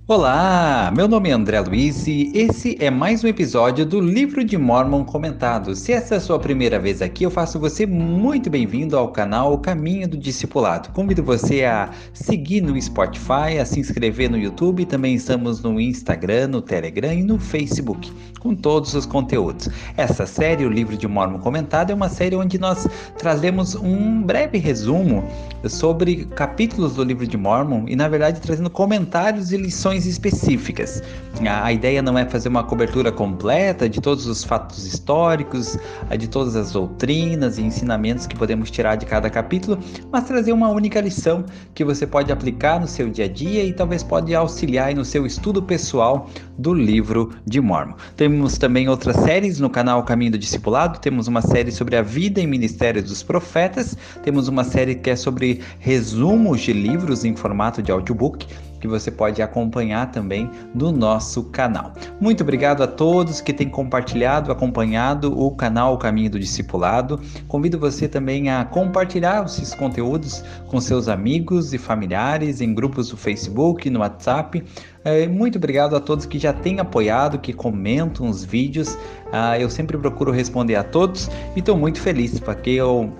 Olá, meu nome é André Luiz e esse é mais um episódio do Livro de Mórmon Comentado. Se essa é a sua primeira vez aqui, eu faço você muito bem-vindo ao canal O Caminho do Discipulado. Convido você a seguir no Spotify, a se inscrever no YouTube, também estamos no Instagram, no Telegram e no Facebook, com todos os conteúdos. Essa série, o Livro de Mórmon Comentado, é uma série onde nós trazemos um breve resumo sobre capítulos do Livro de Mórmon e, na verdade, trazendo comentários e lições específicas. A ideia não é fazer uma cobertura completa de todos os fatos históricos, de todas as doutrinas e ensinamentos que podemos tirar de cada capítulo, mas trazer uma única lição que você pode aplicar no seu dia a dia e talvez pode auxiliar no seu estudo pessoal do Livro de Mórmon. Temos também outras séries no canal Caminho do Discipulado, temos uma série sobre a vida e ministérios dos profetas, temos uma série que é sobre resumos de livros em formato de audiobook, que você pode acompanhar também no nosso canal. Muito obrigado a todos que têm compartilhado, acompanhado o canal O Caminho do Discipulado. Convido você também a compartilhar esses conteúdos com seus amigos e familiares em grupos do Facebook, no WhatsApp. Muito obrigado a todos que já têm apoiado, que comentam os vídeos. Eu sempre procuro responder a todos e estou muito feliz porque eu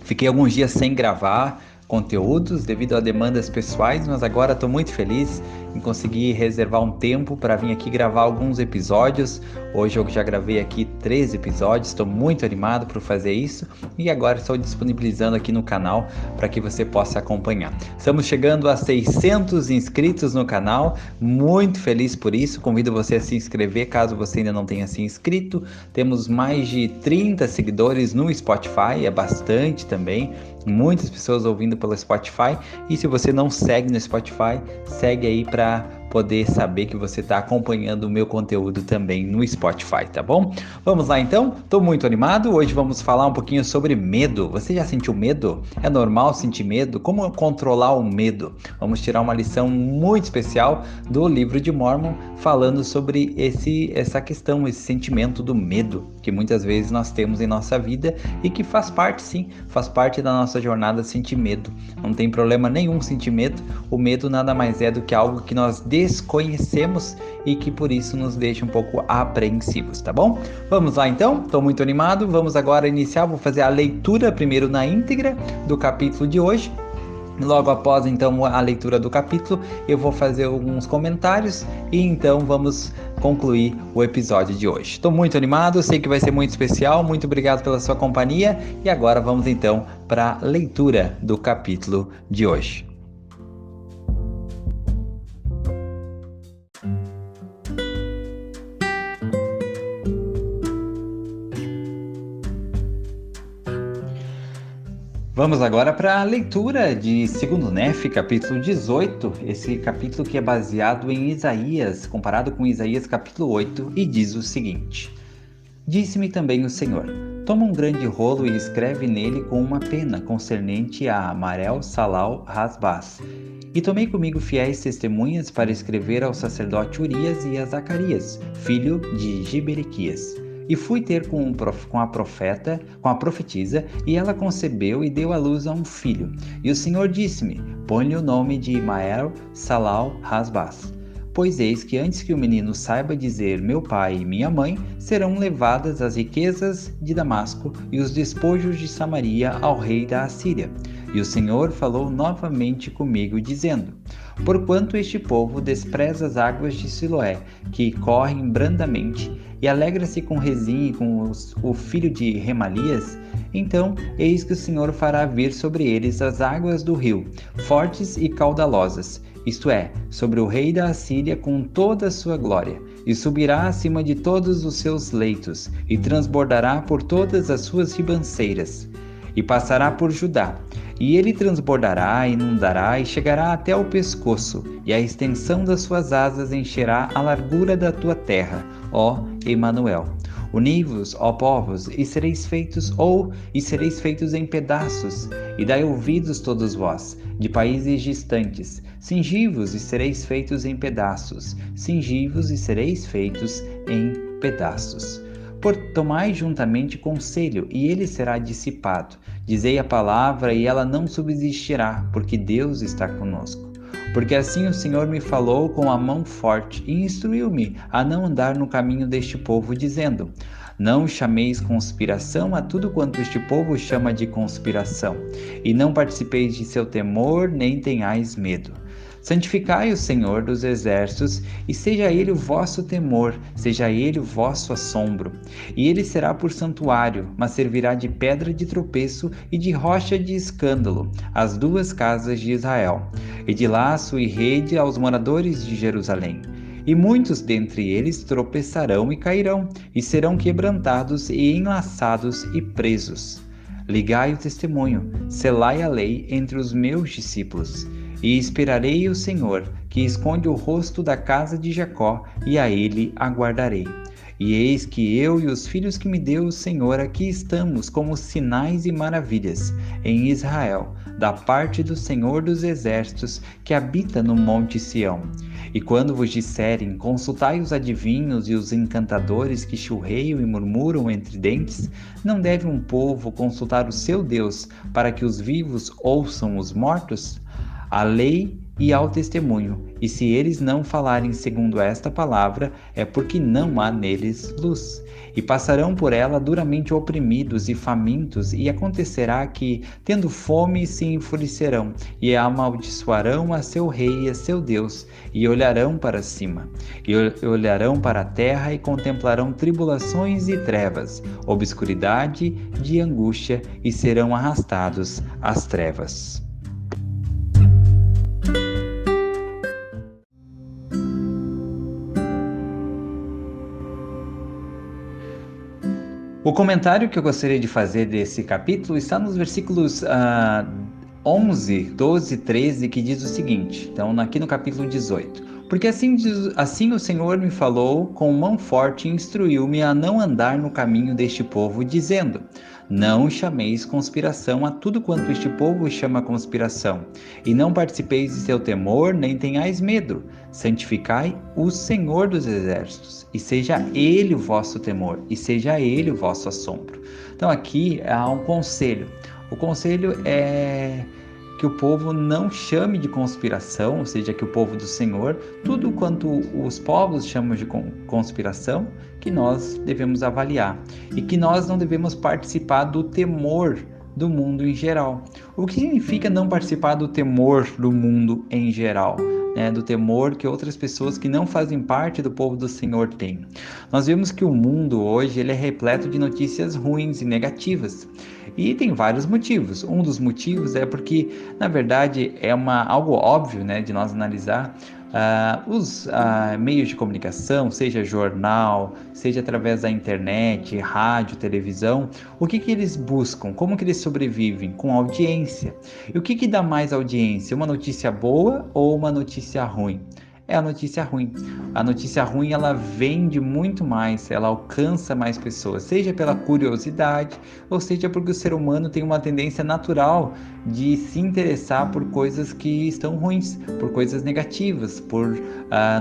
fiquei alguns dias sem gravar conteúdos devido a demandas pessoais, mas agora estou muito feliz em conseguir reservar um tempo para vir aqui gravar alguns episódios. Hoje eu já gravei aqui 3 episódios, estou muito animado por fazer isso e agora estou disponibilizando aqui no canal para que você possa acompanhar. Estamos chegando a 600 inscritos no canal, muito feliz por isso. Convido você a se inscrever caso você ainda não tenha se inscrito. Temos mais de 30 seguidores no Spotify, é bastante também, muitas pessoas ouvindo pelo Spotify. E se você não segue no Spotify, segue aí para poder saber que você está acompanhando o meu conteúdo também no Spotify, tá bom? Vamos lá então? Estou muito animado. Hoje vamos falar um pouquinho sobre medo. Você já sentiu medo? É normal sentir medo? Como controlar o medo? Vamos tirar uma lição muito especial do Livro de Mórmon falando sobre essa questão, esse sentimento do medo que muitas vezes nós temos em nossa vida e que faz parte, sim, faz parte da nossa jornada sentir medo. Não tem problema nenhum sentir medo. O medo nada mais é do que algo que nós desconhecemos e que por isso nos deixa um pouco apreensivos, tá bom? Vamos lá então, estou muito animado, vamos agora iniciar, vou fazer a leitura primeiro na íntegra do capítulo de hoje. Logo após então a leitura do capítulo, eu vou fazer alguns comentários e então vamos concluir o episódio de hoje. Estou muito animado, sei que vai ser muito especial, muito obrigado pela sua companhia e agora vamos então para a leitura do capítulo de hoje. Vamos agora para a leitura de 2º Nef, capítulo 18, esse capítulo que é baseado em Isaías, comparado com Isaías capítulo 8, e diz o seguinte: Disse-me também o Senhor, toma um grande rolo e escreve nele com uma pena concernente a Amarel, Salal, Rasbaz. E tomei comigo fiéis testemunhas para escrever ao sacerdote Urias e a Zacarias, filho de Giberequias. E fui ter com a profetisa, e ela concebeu e deu à luz a um filho. E o Senhor disse-me, põe-lhe o nome de Imael, Salal, Rasbaz. Pois eis que antes que o menino saiba dizer meu pai e minha mãe, serão levadas as riquezas de Damasco e os despojos de Samaria ao rei da Assíria. E o Senhor falou novamente comigo, dizendo, porquanto este povo despreza as águas de Siloé, que correm brandamente, e alegra-se com Rezim e com o filho de Remalias, então eis que o Senhor fará vir sobre eles as águas do rio, fortes e caudalosas, isto é, sobre o rei da Assíria com toda a sua glória, e subirá acima de todos os seus leitos, e transbordará por todas as suas ribanceiras, e passará por Judá, e ele transbordará, inundará e chegará até o pescoço, e a extensão das suas asas encherá a largura da tua terra, ó Emanuel. Uni-vos, ó povos, e sereis feitos em pedaços, e dai ouvidos todos vós, de países distantes. Cingi-vos e sereis feitos em pedaços, cingi-vos e sereis feitos em pedaços. Tomai juntamente conselho, e ele será dissipado. Dizei a palavra, e ela não subsistirá, porque Deus está conosco. Porque assim o Senhor me falou com a mão forte e instruiu-me a não andar no caminho deste povo, dizendo: Não chameis conspiração a tudo quanto este povo chama de conspiração, e não participeis de seu temor, nem tenhais medo. Santificai o Senhor dos exércitos, e seja ele o vosso temor, seja ele o vosso assombro. E ele será por santuário, mas servirá de pedra de tropeço e de rocha de escândalo, às duas casas de Israel, e de laço e rede aos moradores de Jerusalém. E muitos dentre eles tropeçarão e cairão, e serão quebrantados e enlaçados e presos. Ligai o testemunho, selai a lei entre os meus discípulos. E esperarei o Senhor, que esconde o rosto da casa de Jacó, e a ele aguardarei. E eis que eu e os filhos que me deu o Senhor aqui estamos como sinais e maravilhas em Israel, da parte do Senhor dos exércitos, que habita no monte Sião. E quando vos disserem, consultai os adivinhos e os encantadores que churreiam e murmuram entre dentes, não deve um povo consultar o seu Deus, para que os vivos ouçam os mortos? À lei e ao testemunho, e se eles não falarem segundo esta palavra, é porque não há neles luz. E passarão por ela duramente oprimidos e famintos, e acontecerá que, tendo fome, se enfurecerão, e amaldiçoarão a seu rei e a seu Deus, e olharão para cima, e olharão para a terra, e contemplarão tribulações e trevas, obscuridade de angústia, e serão arrastados às trevas. O comentário que eu gostaria de fazer desse capítulo está nos versículos 11, 12 e 13, que diz o seguinte. Então, aqui no capítulo 18. Porque assim o Senhor me falou com mão forte e instruiu-me a não andar no caminho deste povo, dizendo: Não chameis conspiração a tudo quanto este povo chama conspiração, e não participeis de seu temor, nem tenhais medo. Santificai o Senhor dos exércitos, e seja ele o vosso temor, e seja ele o vosso assombro. Então aqui há um conselho. O conselho é que o povo não chame de conspiração, ou seja, que o povo do Senhor, tudo quanto os povos chamam de conspiração, que nós devemos avaliar. E que nós não devemos participar do temor do mundo em geral. O que significa não participar do temor do mundo em geral? Do temor que outras pessoas que não fazem parte do povo do Senhor têm. Nós vemos que o mundo hoje ele é repleto de notícias ruins e negativas. E tem vários motivos. Um dos motivos é porque, na verdade, é algo óbvio, de nós analisar. Os meios de comunicação, seja jornal, seja através da internet, rádio, televisão, o que eles buscam? Como que eles sobrevivem? Com audiência. E o que dá mais audiência? Uma notícia boa ou uma notícia ruim? É a notícia ruim. A notícia ruim, ela vende muito mais, ela alcança mais pessoas, seja pela curiosidade, ou seja porque o ser humano tem uma tendência natural de se interessar por coisas que estão ruins, por coisas negativas, por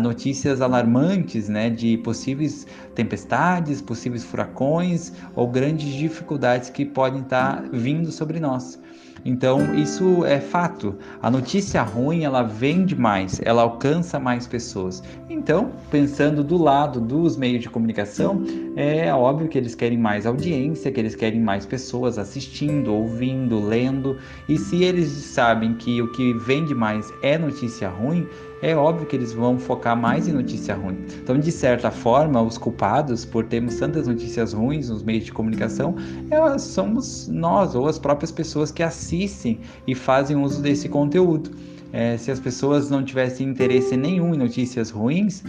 notícias alarmantes, de possíveis tempestades, possíveis furacões ou grandes dificuldades que podem estar vindo sobre nós. Então, isso é fato. A notícia ruim, ela vende mais, ela alcança mais pessoas. Então, pensando do lado dos meios de comunicação, é óbvio que eles querem mais audiência, que eles querem mais pessoas assistindo, ouvindo, lendo. E se eles sabem que o que vende mais é notícia ruim, é óbvio que eles vão focar mais em notícia ruim. Então, de certa forma, os culpados por termos tantas notícias ruins nos meios de comunicação, somos nós ou as próprias pessoas que assistem e fazem uso desse conteúdo. Se as pessoas não tivessem interesse nenhum em notícias ruins,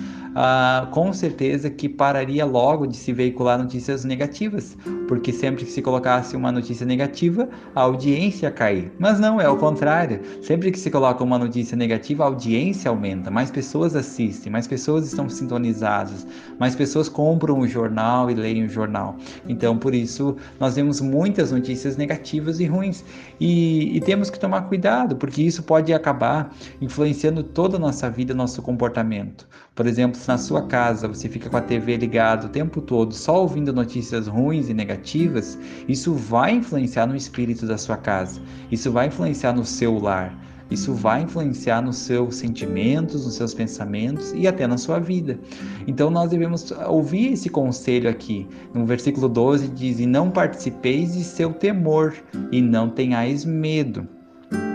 com certeza que pararia logo de se veicular notícias negativas, porque sempre que se colocasse uma notícia negativa, a audiência ia cair. Mas não, é o contrário. Sempre que se coloca uma notícia negativa, a audiência aumenta, mais pessoas assistem, mais pessoas estão sintonizadas, mais pessoas compram o jornal e leem o jornal. Então, por isso, nós vemos muitas notícias negativas e ruins. E temos que tomar cuidado, porque isso pode acabar influenciando toda a nossa vida, nosso comportamento. Por exemplo, se na sua casa você fica com a TV ligada o tempo todo, só ouvindo notícias ruins e negativas, isso vai influenciar no espírito da sua casa, isso vai influenciar no seu lar. isso vai influenciar nos seus sentimentos, nos seus pensamentos e até na sua vida. Então nós devemos ouvir esse conselho aqui. No versículo 12 diz: "E não participeis de seu temor, e não tenhais medo."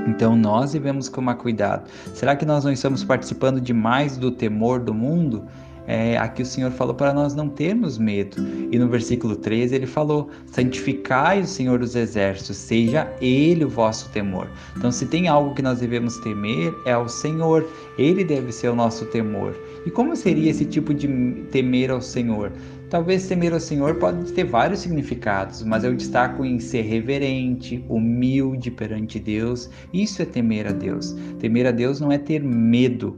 Então nós devemos tomar cuidado. Será que nós não estamos participando demais do temor do mundo? Aqui o Senhor falou para nós não termos medo. E no versículo 13 ele falou: "Santificai o Senhor dos Exércitos, seja Ele o vosso temor." Então, se tem algo que nós devemos temer, é ao Senhor. Ele deve ser o nosso temor. E como seria esse tipo de temer ao Senhor? Talvez temer ao Senhor pode ter vários significados, mas eu destaco em ser reverente, humilde perante Deus. Isso é temer a Deus. Temer a Deus não é ter medo.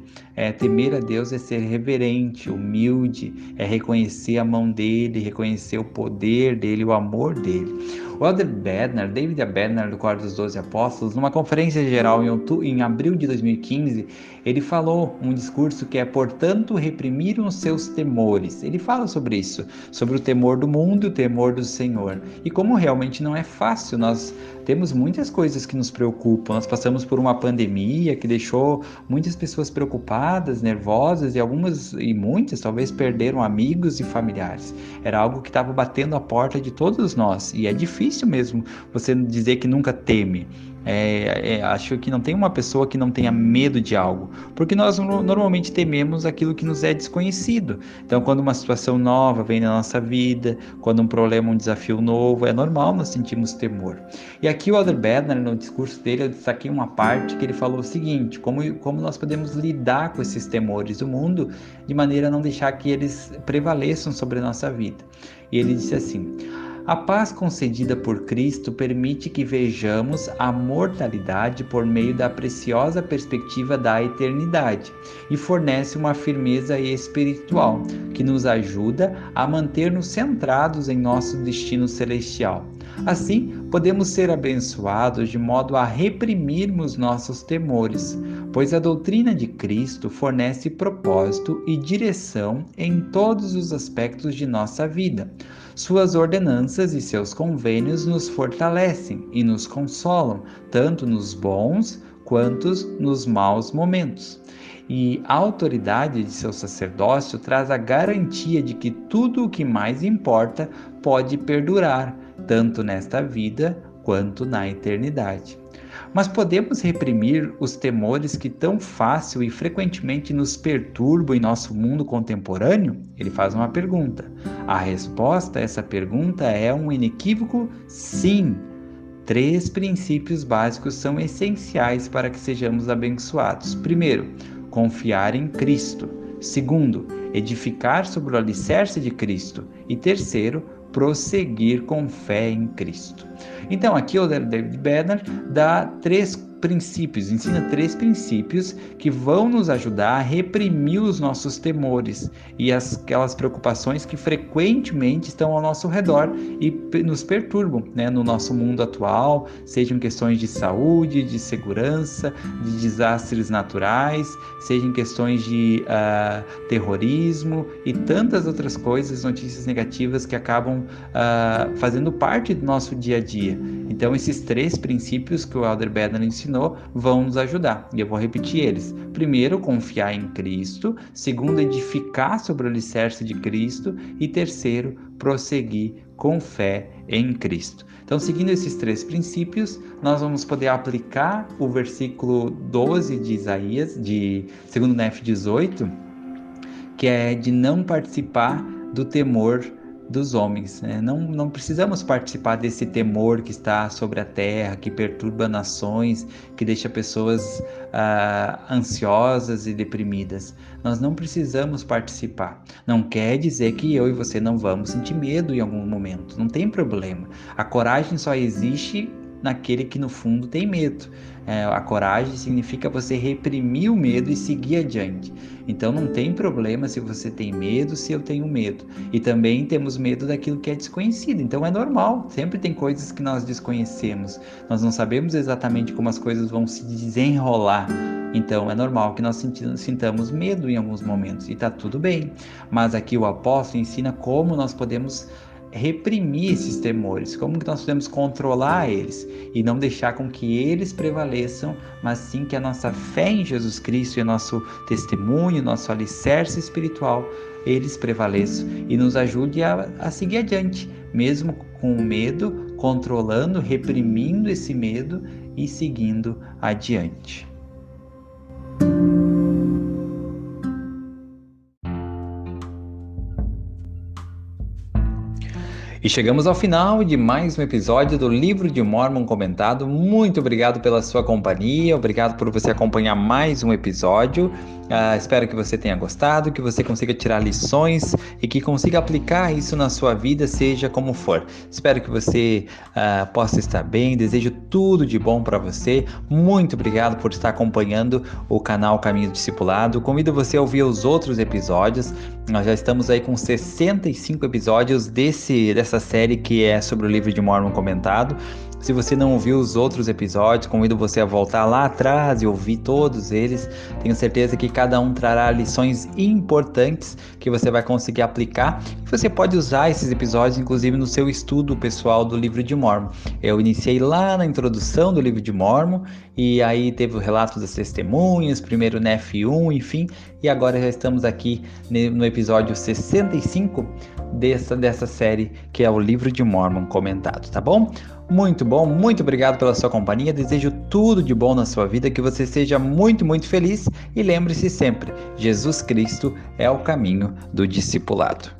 Temer a Deus é ser reverente, humilde, é reconhecer a mão dele, reconhecer o poder dele, o amor dele. O Elder Bednar, David Bednar, do Quórum dos 12 Apóstolos, numa conferência geral em abril de 2015, ele falou um discurso que é: "Portanto, reprimiram os seus temores." Ele fala sobre isso, sobre o temor do mundo e o temor do Senhor. E como realmente não é fácil, nós temos muitas coisas que nos preocupam. Nós passamos por uma pandemia que deixou muitas pessoas preocupadas, nervosas, e muitas talvez perderam amigos e familiares. Era algo que estava batendo a porta de todos nós, e é difícil mesmo você dizer que nunca teme. Acho que não tem uma pessoa que não tenha medo de algo, porque nós normalmente tememos aquilo que nos é desconhecido. Então, quando uma situação nova vem na nossa vida, quando um problema, um desafio novo, é normal nós sentirmos temor. E aqui o Elder Bednar, no discurso dele, eu destaquei uma parte que ele falou o seguinte: como nós podemos lidar com esses temores do mundo de maneira a não deixar que eles prevaleçam sobre a nossa vida. E ele disse assim: "A paz concedida por Cristo permite que vejamos a mortalidade por meio da preciosa perspectiva da eternidade e fornece uma firmeza espiritual que nos ajuda a manter-nos centrados em nosso destino celestial. Assim, podemos ser abençoados de modo a reprimirmos nossos temores, pois a doutrina de Cristo fornece propósito e direção em todos os aspectos de nossa vida. Suas ordenanças e seus convênios nos fortalecem e nos consolam, tanto nos bons quanto nos maus momentos. E a autoridade de seu sacerdócio traz a garantia de que tudo o que mais importa pode perdurar, tanto nesta vida quanto na eternidade." Mas podemos reprimir os temores que tão fácil e frequentemente nos perturbam em nosso mundo contemporâneo? Ele faz uma pergunta. A resposta a essa pergunta é um inequívoco sim. 3 princípios básicos são essenciais para que sejamos abençoados. Primeiro, confiar em Cristo. Segundo, edificar sobre o alicerce de Cristo. E terceiro, prosseguir com fé em Cristo. Então aqui o David Bednar dá 3 princípios, ensina 3 princípios que vão nos ajudar a reprimir os nossos temores e aquelas preocupações que frequentemente estão ao nosso redor e nos perturbam, né, no nosso mundo atual, sejam questões de saúde, de segurança, de desastres naturais, sejam questões de terrorismo e tantas outras coisas, notícias negativas que acabam fazendo parte do nosso dia a dia. Então esses 3 princípios que o Elder Bednar ensinou vão nos ajudar, e eu vou repetir eles. Primeiro, confiar em Cristo. Segundo, edificar sobre o alicerce de Cristo. E terceiro, prosseguir com fé em Cristo. Então, seguindo esses 3 princípios, nós vamos poder aplicar o versículo 12 de Isaías, de 2 Nef 18, que é de não participar do temor dos homens, né? Não precisamos participar desse temor que está sobre a terra, que perturba nações, que deixa pessoas ansiosas e deprimidas. Nós não precisamos participar. Não quer dizer que eu e você não vamos sentir medo em algum momento, não tem problema. A coragem só existe naquele que no fundo tem medo. A coragem significa você reprimir o medo e seguir adiante. Então não tem problema se você tem medo, se eu tenho medo. E também temos medo daquilo que é desconhecido. Então é normal, sempre tem coisas que nós desconhecemos. Nós não sabemos exatamente como as coisas vão se desenrolar. Então é normal que nós sintamos medo em alguns momentos. E está tudo bem. Mas aqui o apóstolo ensina como nós podemos reprimir esses temores, como que nós podemos controlar eles e não deixar com que eles prevaleçam, mas sim que a nossa fé em Jesus Cristo e o nosso testemunho, nosso alicerce espiritual, eles prevaleçam e nos ajude a seguir adiante, mesmo com o medo, controlando, reprimindo esse medo e seguindo adiante. E chegamos ao final de mais um episódio do Livro de Mórmon Comentado. Muito obrigado pela sua companhia, obrigado por você acompanhar mais um episódio. Espero que você tenha gostado, que você consiga tirar lições e que consiga aplicar isso na sua vida, seja como for. Espero que você possa estar bem, desejo tudo de bom para você. Muito obrigado por estar acompanhando o canal Caminho do Discipulado. Convido você a ouvir os outros episódios. Nós já estamos aí com 65 episódios dessa série que é sobre o Livro de Mórmon Comentado. Se você não ouviu os outros episódios, convido você a voltar lá atrás e ouvir todos eles. Tenho certeza que cada um trará lições importantes que você vai conseguir aplicar. E você pode usar esses episódios, inclusive, no seu estudo pessoal do Livro de Mórmon. Eu iniciei lá na introdução do Livro de Mórmon, e aí teve o relato das testemunhas, primeiro Nef 1, enfim. E agora já estamos aqui no episódio 65 dessa série, que é o Livro de Mórmon Comentado, tá bom? Muito bom, muito obrigado pela sua companhia, desejo tudo de bom na sua vida, que você seja muito, muito feliz e lembre-se sempre, Jesus Cristo é o caminho do discipulado.